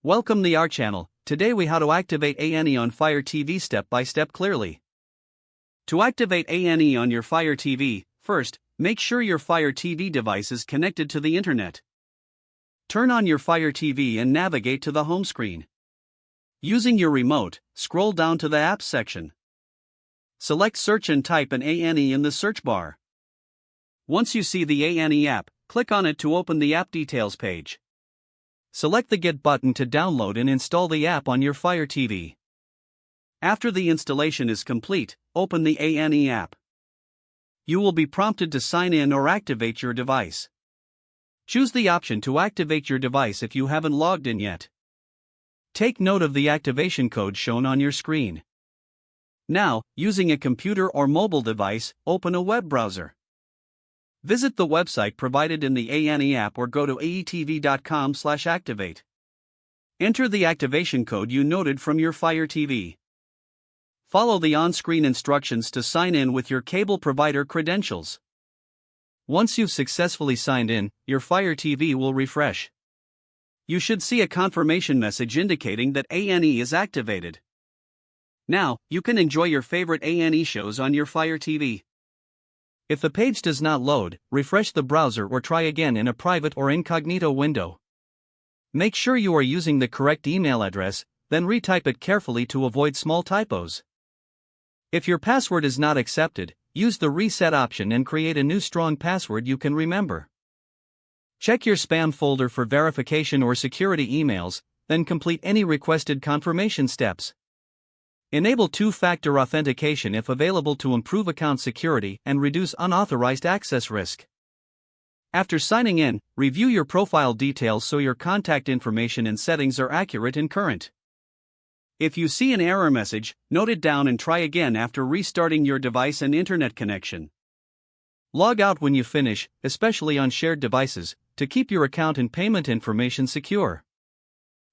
Welcome to our channel. Today we how to activate ANE on Fire TV step by step clearly. To activate ANE on your Fire TV, first, make sure your Fire TV device is connected to the internet. Turn on your Fire TV and navigate to the home screen. Using your remote, scroll down to the Apps section. Select Search and type an ANE in the search bar. Once you see the ANE app, click on it to open the app details page. Select the Get button to download and install the app on your Fire TV. After the installation is complete, open the ANE app. You will be prompted to sign in or activate your device. Choose the option to activate your device if you haven't logged in yet. Take note of the activation code shown on your screen. Now, using a computer or mobile device, open a web browser. Visit the website provided in the ANE app or go to aetv.com/activate. Enter the activation code you noted from your Fire TV. Follow the on-screen instructions to sign in with your cable provider credentials. Once you've successfully signed in, your Fire TV will refresh. You should see a confirmation message indicating that ANE is activated. Now, you can enjoy your favorite ANE shows on your Fire TV. If the page does not load, refresh the browser or try again in a private or incognito window. Make sure you are using the correct email address, then retype it carefully to avoid small typos. If your password is not accepted, use the reset option and create a new strong password you can remember. Check your spam folder for verification or security emails, then complete any requested confirmation steps. Enable two-factor authentication if available to improve account security and reduce unauthorized access risk. After signing in, review your profile details so your contact information and settings are accurate and current. If you see an error message, note it down and try again after restarting your device and internet connection. Log out when you finish, especially on shared devices, to keep your account and payment information secure.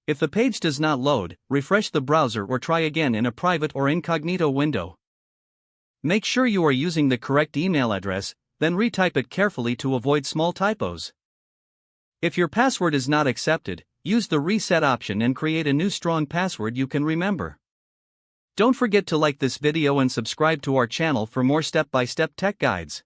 If the page does not load, refresh the browser or try again in a private or incognito window. Make sure you are using the correct email address, then retype it carefully to avoid small typos. If your password is not accepted, use the reset option and create a new strong password you can remember. Don't forget to like this video and subscribe to our channel for more step-by-step tech guides.